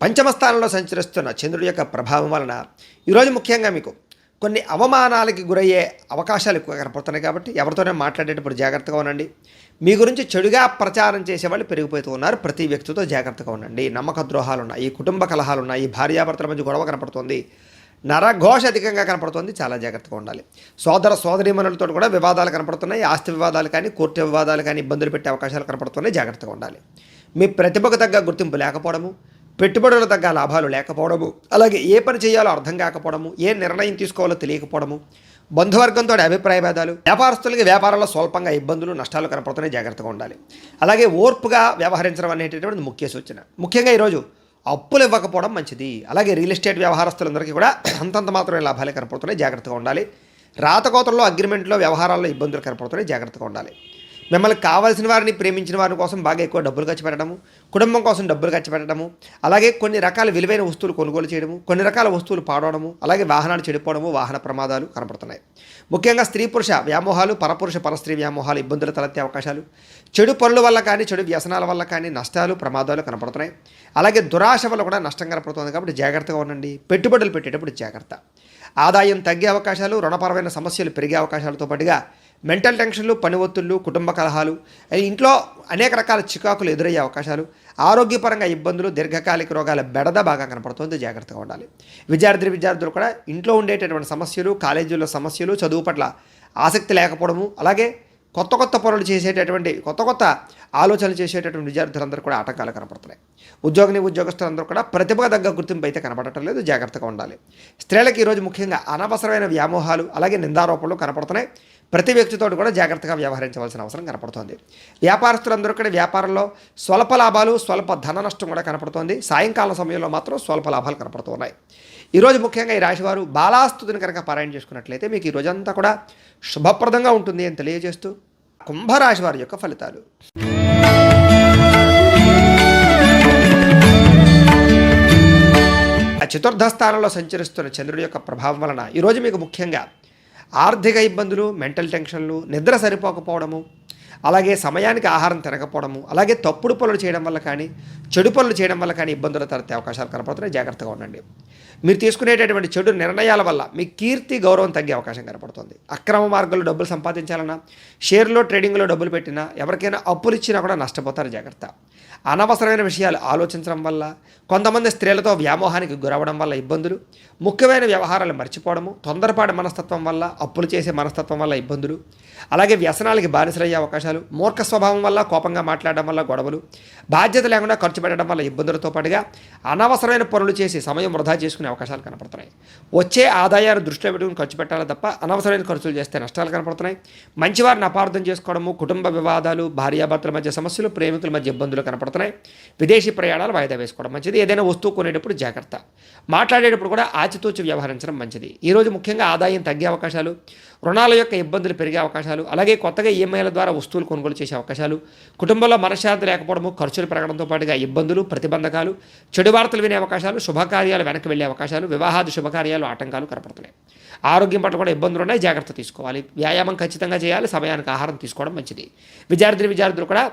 పంచమ స్థానంలో సంచరిస్తున్న చంద్రుడి యొక్క ప్రభావం వలన ఈరోజు ముఖ్యంగా మీకు కొన్ని అవమానాలకి గురయ్యే అవకాశాలు ఎక్కువ కనపడుతున్నాయి. కాబట్టి ఎవరితోనే మాట్లాడేటప్పుడు జాగ్రత్తగా ఉండండి. మీ గురించి చెడుగా ప్రచారం చేసేవాళ్ళు పెరిగిపోతూ ఉన్నారు. ప్రతి వ్యక్తితో జాగ్రత్తగా ఉండండి. నమ్మక ద్రోహాలు ఉన్నాయి, కుటుంబ కలహాలు ఉన్నాయి, భార్యాభర్తల మధ్య గొడవ కనపడుతుంది, నరఘోష అధికంగా కనపడుతుంది. చాలా జాగ్రత్తగా ఉండాలి. సోదర సోదరీమణులతో కూడా వివాదాలు కనపడుతున్నాయి. ఆస్తి వివాదాలు కానీ, కోర్టు వివాదాలు కానీ ఇబ్బందులు పెట్టే అవకాశాలు కనపడుతున్నాయి. జాగ్రత్తగా ఉండాలి. మీ ప్రతిభకు తగ్గ గుర్తింపు లేకపోవడము, పెట్టుబడుల తగ్గ లాభాలు లేకపోవడము, అలాగే ఏ పని చేయాలో అర్థం కాకపోవడము, ఏ నిర్ణయం తీసుకోవాలో తెలియకపోవడము, బంధువర్గంతో అభిప్రాయ భేదాలు, వ్యాపారస్తులకి వ్యాపారంలో స్వల్పంగా ఇబ్బందులు నష్టాలు కనపడుతున్నాయి. జాగ్రత్తగా ఉండాలి. అలాగే ఓర్పుగా వ్యవహరించడం అనేటటువంటిది ముఖ్య సూచన. ముఖ్యంగా ఈరోజు అప్పులు ఇవ్వకపోవడం మంచిది. అలాగే రియల్ ఎస్టేట్ వ్యవహారస్తులందరికీ కూడా అంతంత మాత్రమే లాభాలే కనపడుతున్నాయి. జాగ్రత్తగా ఉండాలి. రాతకోతల్లో అగ్రిమెంట్లో వ్యవహారాల్లో ఇబ్బందులు కనపడుతున్నాయి. జాగ్రత్తగా ఉండాలి. మిమ్మల్ని కావాల్సిన వారిని, ప్రేమించిన వారి కోసం బాగా ఎక్కువ డబ్బులు ఖర్చు పెట్టడము, కుటుంబం కోసం డబ్బులు ఖర్చు పెట్టడము, అలాగే కొన్ని రకాల విలువైన వస్తువులు కొనుగోలు చేయడము, కొన్ని రకాల వస్తువులు పాడవడము, అలాగే వాహనాలు చెడిపోవడము, వాహన ప్రమాదాలు కనపడుతున్నాయి. ముఖ్యంగా స్త్రీ పురుష వ్యామోహాలు, పరపురుష పరస్త్రీ వ్యామోహాలు, ఇబ్బందులు తలెత్తే అవకాశాలు, చెడు పనుల వల్ల కానీ, చెడు వ్యసనాల వల్ల కానీ నష్టాలు, ప్రమాదాలు కనపడుతున్నాయి. అలాగే దురాశ వల్ల కూడా నష్టం కనపడుతుంది. కాబట్టి జాగ్రత్తగా ఉండండి. పెట్టుబడులు పెట్టేటప్పుడు జాగ్రత్త. ఆదాయం తగ్గే అవకాశాలు, రుణపరమైన సమస్యలు పెరిగే అవకాశాలతో పాటుగా మెంటల్ టెన్షన్లు, పని ఒత్తిళ్లు, కుటుంబ కలహాలు, ఇంట్లో అనేక రకాల చికాకులు ఎదురయ్యే అవకాశాలు, ఆరోగ్యపరంగా ఇబ్బందులు, దీర్ఘకాలిక రోగాల బెడద బాగా కనపడుతుంది. జాగ్రత్తగా ఉండాలి. విద్యార్థులు కూడా ఇంట్లో ఉండేటటువంటి సమస్యలు, కాలేజీల్లో సమస్యలు, చదువు పట్ల ఆసక్తి లేకపోవడము, అలాగే కొత్త పనులు చేసేటటువంటి కొత్త ఆలోచనలు చేసేటటువంటి విద్యార్థులందరూ కూడా ఆటంకాలు కనపడుతున్నాయి. ఉద్యోగస్తులందరూ కూడా ప్రతిభకు తగ్గ గుర్తింపు అయితే కనపడటం లేదు. జాగ్రత్తగా ఉండాలి. స్త్రీలకు ఈరోజు ముఖ్యంగా అనవసరమైన వ్యామోహాలు, అలాగే నిందారోపణలు కనపడుతున్నాయి. ప్రతి వ్యక్తితో కూడా జాగ్రత్తగా వ్యవహరించవలసిన అవసరం కనపడుతోంది. వ్యాపారస్తులందరూ కూడా వ్యాపారంలో స్వల్ప లాభాలు, స్వల్ప ధన నష్టం కూడా కనపడుతోంది. సాయంకాలం సమయంలో మాత్రం స్వల్ప లాభాలు కనపడుతున్నాయి. ఈరోజు ముఖ్యంగా ఈ రాశివారు బాలాస్తుతిని కనుక పారాయణ చేసుకున్నట్లయితే మీకు ఈ రోజంతా కూడా శుభప్రదంగా ఉంటుంది అని తెలియజేస్తూ కుంభరాశి వారి యొక్క ఫలితాలు. చతుర్థ స్థానంలో సంచరిస్తున్న చంద్రుడి యొక్క ప్రభావం వలన ఈరోజు మీకు ముఖ్యంగా ఆర్థిక ఇబ్బందులు, మెంటల్ టెన్షన్లు, నిద్ర సరిపోకపోవడము, అలాగే సమయానికి ఆహారం తినకపోవడము, అలాగే తప్పుడు పనులు చేయడం వల్ల కానీ, చెడు పనులు చేయడం వల్ల కానీ ఇబ్బందులు తలెత్తే అవకాశాలు కనపడుతున్నాయి. జాగ్రత్తగా ఉండండి. మీరు తీసుకునేటటువంటి చెడు నిర్ణయాల వల్ల మీ కీర్తి, గౌరవం తగ్గే అవకాశం కనపడుతుంది. అక్రమ మార్గంలో డబ్బులు సంపాదించాలన్నా, షేర్లో, ట్రేడింగ్లో డబ్బులు పెట్టినా, ఎవరికైనా అప్పులు ఇచ్చినా కూడా నష్టపోతారు. జాగ్రత్త. అనవసరమైన విషయాలు ఆలోచించడం వల్ల, కొంతమంది స్త్రీలతో వ్యామోహానికి గురవడం వల్ల ఇబ్బందులు, ముఖ్యమైన వ్యవహారాలు మర్చిపోవడము, తొందరపాటు మనస్తత్వం వల్ల, అప్పులు చేసే మనస్తత్వం వల్ల ఇబ్బందులు, అలాగే వ్యసనాలకి బానిసలయ్యే అవకాశాలు, మూర్ఖ స్వభావం వల్ల, కోపంగా మాట్లాడడం వల్ల గొడవలు, బాధ్యత లేకుండా ఖర్చు పెట్టడం వల్ల ఇబ్బందులతో పాటుగా అనవసరమైన పనులు చేసి సమయం వృధా చేసుకునే అవకాశాలు కనపడుతున్నాయి. వచ్చే ఆదాయాన్ని దృష్టిలో పెట్టుకుని ఖర్చు పెట్టాలి తప్ప అనవసరమైన ఖర్చులు చేస్తే నష్టాలు కనపడుతున్నాయి. మంచివారిని అపార్థం చేసుకోవడము, కుటుంబ వివాదాలు, భార్యాభర్తల మధ్య సమస్యలు, ప్రేమికుల మధ్య ఇబ్బందులు కనపడుతున్నాయి. విదేశీ ప్రయాణాలు వాయిదా వేసుకోవడం మంచిది. ఏదైనా వస్తువు కొనేటప్పుడు జాగ్రత్త. మాట్లాడేటప్పుడు కూడా ఆచితూచి వ్యవహరించడం మంచిది. ఈరోజు ముఖ్యంగా ఆదాయం తగ్గే అవకాశాలు, రుణాల యొక్క ఇబ్బందులు పెరిగే అవకాశాలు, అలాగే కొత్తగా ఈఎంఐల ద్వారా వస్తువులు కొనుగోలు చేసే అవకాశాలు, కుటుంబంలో మనశ్శాంతి లేకపోవడము, ఖర్చులు పెరగడంతో పాటుగా ఇబ్బందులు, ప్రతిబంధకాలు, చెడు వార్తలు వినే అవకాశాలు, శుభకార్యాలు వెనక్కి వెళ్ళే అవకాశాలు, వివాహాది శుభకార్యాలు ఆటంకాలు కనపడుతున్నాయి. ఆరోగ్యం పట్ల కూడా ఇబ్బందులు ఉన్నాయి. జాగ్రత్త తీసుకోవాలి. వ్యాయామం ఖచ్చితంగా చేయాలి. సమయానికి ఆహారం తీసుకోవడం మంచిది. విద్యార్థులు కూడా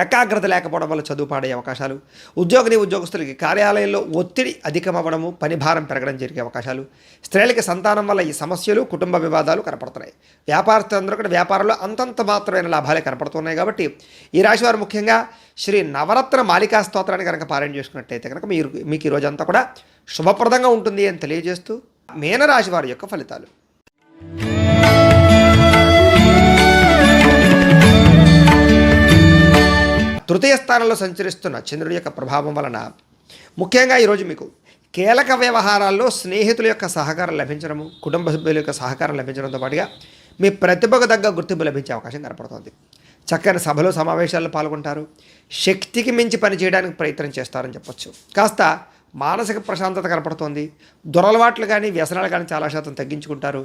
ఏకాగ్రత లేకపోవడం వల్ల చదువు పాడే అవకాశాలు, ఉద్యోగస్తులకి కార్యాలయంలో ఒత్తిడి అధికమవ్వడము, పని భారం పెరగడం జరిగే అవకాశాలు, స్త్రీలకి సంతానం వల్ల ఈ సమస్యలు, కుటుంబ వివాదాలు కనపడుతున్నాయి. వ్యాపారస్తులందరూ కూడా వ్యాపారంలో అంతంత మాత్రమైన లాభాలే కనపడుతున్నాయి. కాబట్టి ఈ రాశి వారు ముఖ్యంగా శ్రీ నవరత్న మాలికా స్తోత్రాన్ని కనుక పారాయణ చేసుకున్నట్టయితే కనుక మీకు ఈ రోజంతా కూడా శుభప్రదంగా ఉంటుంది అని తెలియజేస్తూ మీనరాశి వారి యొక్క ఫలితాలు. తృతీయ స్థానంలో సంచరిస్తున్న చంద్రుడి యొక్క ప్రభావం వలన ముఖ్యంగా ఈరోజు మీకు కీలక వ్యవహారాల్లో స్నేహితుల యొక్క సహకారం లభించడము, కుటుంబ సభ్యుల యొక్క సహకారం లభించడంతో పాటుగా మీ ప్రతిభకు తగ్గ గుర్తింపు లభించే అవకాశం కనపడుతుంది. చక్కని సభలో, సమావేశాల్లో పాల్గొంటారు. శక్తికి మించి పనిచేయడానికి ప్రయత్నం చేస్తారని చెప్పొచ్చు. కాస్త మానసిక ప్రశాంతత కనపడుతోంది. దురలవాట్లు కానీ వ్యసనాలు కానీ చాలా శాతం తగ్గించుకుంటారు.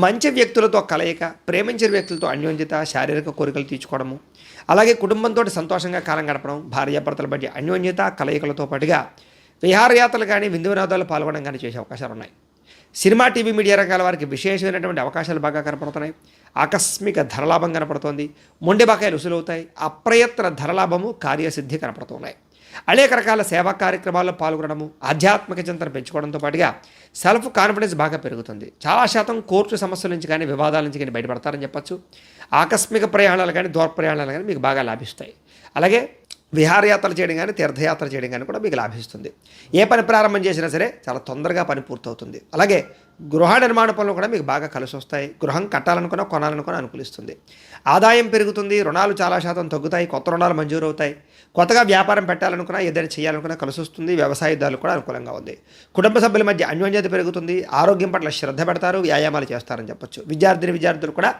మంచి వ్యక్తులతో కలయిక, ప్రేమించిన వ్యక్తులతో అన్యోన్యత, శారీరక కోరికలు తీర్చుకోవడము, అలాగే కుటుంబంతో సంతోషంగా కాలం గడపడం, భార్యాభర్తల మధ్య అన్యోన్యత, కలయికలతో పాటుగా విహారయాత్రలు కానీ విందు వినోదాలు పాల్గొనడం కానీ చేసే అవకాశాలు ఉన్నాయి. సినిమా, టీవీ, మీడియా రంగాల వారికి విశేషమైనటువంటి అవకాశాలు బాగా కనపడుతున్నాయి. ఆకస్మిక ధనలాభం కనపడుతోంది. మొండి బకాయిలు వసూలవుతాయి. అప్రయత్న ధనలాభము, కార్యసిద్ధి కనపడుతున్నాయి. అనేక రకాల సేవా కార్యక్రమాల్లో పాల్గొనడము, ఆధ్యాత్మిక చింతన పెంచుకోవడంతో పాటుగా సెల్ఫ్ కాన్ఫిడెన్స్ బాగా పెరుగుతుంది. చాలా శాతం కోర్టు సమస్యల నుంచి కానీ వివాదాల నుంచి కానీ బయటపడతారని చెప్పచ్చు. ఆకస్మిక ప్రయాణాలు కానీ దూర ప్రయాణాలు కానీ మీకు బాగా లాభిస్తాయి. అలాగే విహారయాత్రలు చేయడం కానీ తీర్థయాత్ర చేయడం కానీ కూడా మీకు లాభిస్తుంది. ఏ పని ప్రారంభం చేసినా సరే చాలా తొందరగా పని పూర్తవుతుంది. అలాగే గృహ నిర్మాణ పనులు కూడా మీకు బాగా కలిసి వస్తాయి. గృహం కట్టాలనుకున్నా కొనాలనుకున్నా అనుకూలిస్తుంది. ఆదాయం పెరుగుతుంది. రుణాలు చాలా శాతం తగ్గుతాయి. కొత్త రుణాలు మంజూరు అవుతాయి. కొత్తగా వ్యాపారం పెట్టాలనుకున్నా ఏదైనా చేయాలనుకున్నా కలిసి వస్తుంది. వ్యవసాయదారులు కూడా అనుకూలంగా ఉంది. కుటుంబ సభ్యుల మధ్య అన్యోన్యత పెరుగుతుంది. ఆరోగ్యం పట్ల శ్రద్ధ పెడతారు. వ్యాయామాలు చేస్తారని చెప్పొచ్చు. విద్యార్థులు కూడా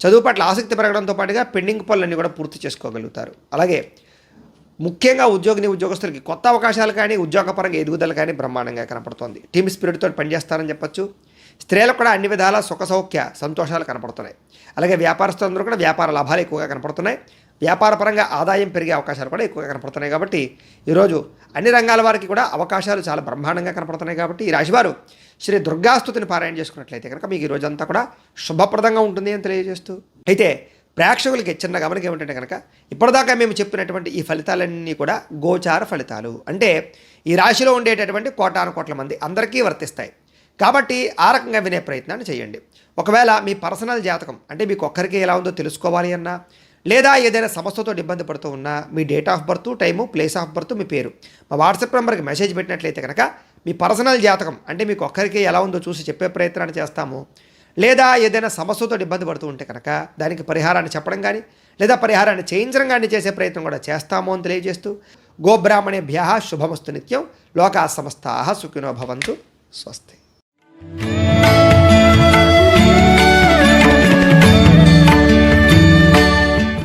చదువు పట్ల ఆసక్తి పెరగడంతో పాటుగా పెండింగ్ పనులన్నీ కూడా పూర్తి చేసుకోగలుగుతారు. అలాగే ముఖ్యంగా ఉద్యోగస్తులకి కొత్త అవకాశాలు కానీ ఉద్యోగపరంగా ఎదుగుదల కానీ బ్రహ్మాండంగా కనపడుతోంది. టీమ్ స్పిరిట్తో పనిచేస్తారని చెప్పొచ్చు. స్త్రీలకు కూడా అన్ని విధాల సుఖ సౌఖ్య సంతోషాలు కనపడుతున్నాయి. అలాగే వ్యాపారస్తులందరూ కూడా వ్యాపార లాభాలు ఎక్కువగా కనపడుతున్నాయి. వ్యాపారపరంగా ఆదాయం పెరిగే అవకాశాలు కూడా ఎక్కువగా కనపడుతున్నాయి. కాబట్టి ఈరోజు అన్ని రంగాల వారికి కూడా అవకాశాలు చాలా బ్రహ్మాండంగా కనపడుతున్నాయి. కాబట్టి ఈ రాశివారు శ్రీ దుర్గాస్తుతిని పారాయణ చేసుకున్నట్లయితే కనుక మీకు ఈ రోజంతా కూడా శుభప్రదంగా ఉంటుంది అని తెలియజేస్తూ, అయితే ప్రేక్షకులకి చిన్న గమనిక ఏమిటంటే కనుక ఇప్పటిదాకా మేము చెప్పినటువంటి ఈ ఫలితాలన్నీ కూడా గోచార ఫలితాలు, అంటే ఈ రాశిలో ఉండేటటువంటి కోటాను కోట్ల మంది అందరికీ వర్తిస్తాయి. కాబట్టి ఆ రకంగా వినే ప్రయత్నాన్ని చేయండి. ఒకవేళ మీ పర్సనల్ జాతకం అంటే మీకు ఒక్కరికి ఎలా ఉందో తెలుసుకోవాలి అన్నా, లేదా ఏదైనా సమస్యతో ఇబ్బంది పడుతూ ఉన్నా మీ date of birth, time, place of birth, మీ పేరు మా వాట్సాప్ నెంబర్కి మెసేజ్ పెట్టినట్లయితే కనుక మీ పర్సనల్ జాతకం అంటే మీకు ఒక్కరికి ఎలా ఉందో చూసి చెప్పే ప్రయత్నాన్ని చేస్తాము. లేదా ఏదైనా సమస్యతో ఇబ్బంది పడుతూ ఉంటే కనుక దానికి పరిహారాన్ని చెప్పడం కానీ లేదా పరిహారాన్ని చేయించడం కానీ చేసే ప్రయత్నం కూడా చేస్తాము అని తెలియజేస్తూ, గోబ్రాహ్మణేభ్యః శుభమస్తు నిత్యం. లోకా సమస్తాః సుఖినో భవంతు. స్వస్తి.